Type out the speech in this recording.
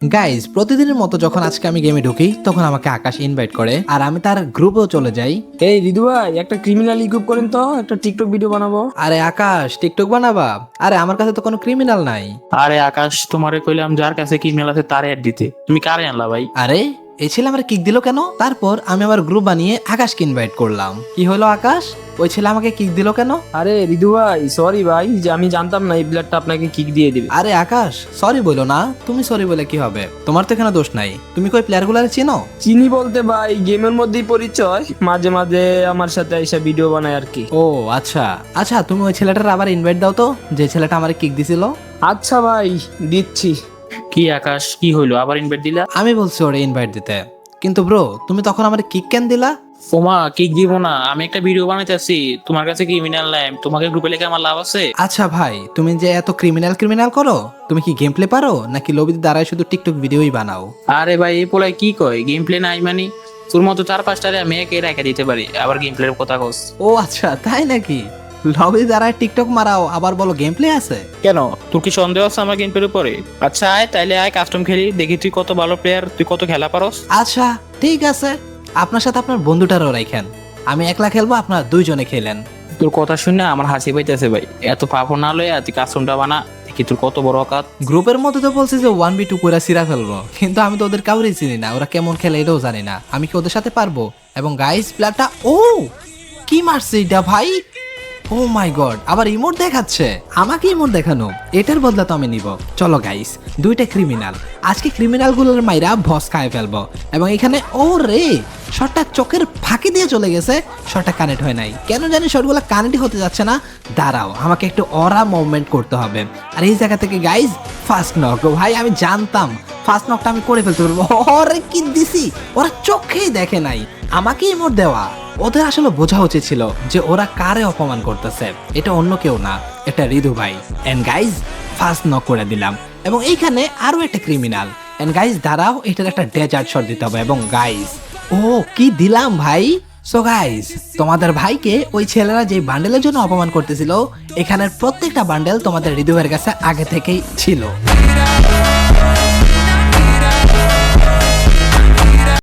Guys প্রতিদিনের মতো যখন আজকে আমি গেমে ঢুকি তখন আমাকে আকাশ ইনভাইট করে আর আমি তার গ্রুপেও চলে যাই। এই রিদু ভাই একটা ক্রিমিনাল গ্রুপ করেন তো, একটা টিকটক ভিডিও বানাবো। আরে আকাশ টিকটক বানাবা? আরে আমার কাছে তো কোনো ক্রিমিনাল নাই। আরে আকাশ, তোমারে কইলাম যার কাছে কিমেল আছে তারে অ্যাড দিতে, তুমি কারে আনলা ভাই? আরে এই ছেলে আমার কিক দিল কেন? তারপর আমি আমার গ্রুপ বানিয়ে আকাশকে ইনভাইট করলাম। কি হলো আকাশ, ওই ছেলে আমাকে কিক দিল কেন? আরে রিদু ভাই সরি ভাই, যে আমি জানতাম না এই প্লেয়ারটা আপনাকে কিক দিয়ে দিবে। আরে আকাশ সরি বলো না, তুমি সরি বলে কি হবে? তোমার তো এখানে দোষ নাই। তুমি কই প্লেয়ারগুলার চিনো? চিনি বলতে ভাই গেমের মধ্যেই পরিচয়, মাঝে মাঝে আমার সাথে এসে ভিডিও বানায় আর কি। ও আচ্ছা আচ্ছা, তুমি ওই ছেলেটার আবার ইনভাইট দাও তো, যে ছেলেটা আমার কিক দিছিল। আচ্ছা ভাই দিচ্ছি। কি আকাশ, কি হইলো, আবার ইনভাইট দিলা? আমি বলছি ওরে ইনভাইট দিতে, কিন্তু ব্রো তুমি তখন আমার কিক কেন দিলা? ওমা, কিক দিব না, আমি একটা ভিডিও বানাইতেছি। তোমার কাছে ক্রিমিনাল নাই, তোমাকে গ্রুপে লেখা আমার লাভ আছে? আচ্ছা ভাই, তুমি যে এত ক্রিমিনাল ক্রিমিনাল করো, তুমি কি গেম প্লে পারো নাকি লবিতে দাঁড়ায় শুধু টিকটক ভিডিওই বানাও? আরে ভাই এই পোলায় কি কয়, গেম প্লে নাই মানে? তোর মতো 4-5টারে আমি একে রেখে দিতে পারি, আবার গেম প্লের কথা কস? ও আচ্ছা তাই নাকি? লবিতে দাঁড়ায় টিকটক মারাও আবার বলো গেম প্লে আছে? কেন, তোর কি সন্দেহ আছে আমার গেম প্লের উপরে? আচ্ছা আয়, তাইলে আয় কাস্টম খেলি, দেখি তুই কত ভালো প্লেয়ার, তুই কত খেলা পারস। আচ্ছা ঠিক আছে, আপনার সাথে আপনার বন্ধুটারও রাখেন, আমি একলা খেলবো, আপনার দুইজনে খেলেন। তোর কথা শুনে আমার হাসি পাইতেছে ভাই। এত পাপড় না লয়ে তুই কাস্টমটা বানা, দেখি তোর কত বড় অকাত। গ্রুপের মধ্যে তো বলছে যে 1v2 করে সিরা ফেলবো, কিন্তু আমি তো ওদের কাউরেই চিনি না, ওরা কেমন খেলে এটাও জানি না, আমি কি ওদের সাথে পারবো? এবং গাইস প্লেয়ারটা, ও কি মারছে এটা ভাই! ও মাই গড, আবার ইমোট দেখাচ্ছে, আমাকে ইমোট দেখানো, এটার বদলা তো আমি নিব। চলো গাইস, দুইটা ক্রিমিনাল, আজকে ক্রিমিনাল গুলোর মাইরা ভস খায় ফেলবো। এবং এখানে ও রে, শটটা চোখের ফাঁকি দিয়ে চলে গেছে, শটটা কানেক্ট হয় নাই, কেন জানি শটগুলো কানেক্টই হতে যাচ্ছে না। দাঁড়াও, আমাকে একটু অরা মুভমেন্ট করতে হবে। আর এই জায়গা থেকে গাইস ফার্স্ট নক, ভাই আমি জানতাম ফার্স্ট নকটা আমি করে ফেলতে পারবো। ওরে কি দিছি, ওরা চোখেই দেখে নাই, আমাকে ইমোট দেওয়া। ওদের আসলে বোঝা উচিত ছিল যে ওরা কারে অপমান করতেছে, এটা অন্য কেউ না, এটা রিদু ভাই। এন্ড গাইজ ফার্স্ট নক করে দিলাম। এবং এইখানে আরো একটা ক্রিমিনাল। এন্ড গাইজ দাঁড়াও, এটার একটা ডেজার্ট শট দিতে হবে। এবং গাইজ, ও কি দিলাম ভাই! সো গাইজ, তোমাদের ভাইকে ওই ছেলেরা যে বান্ডেলের জন্য অপমান করতেছিল, এখানের প্রত্যেকটা বান্ডেল তোমাদের হৃদয়ের কাছে আগে থেকেই ছিল।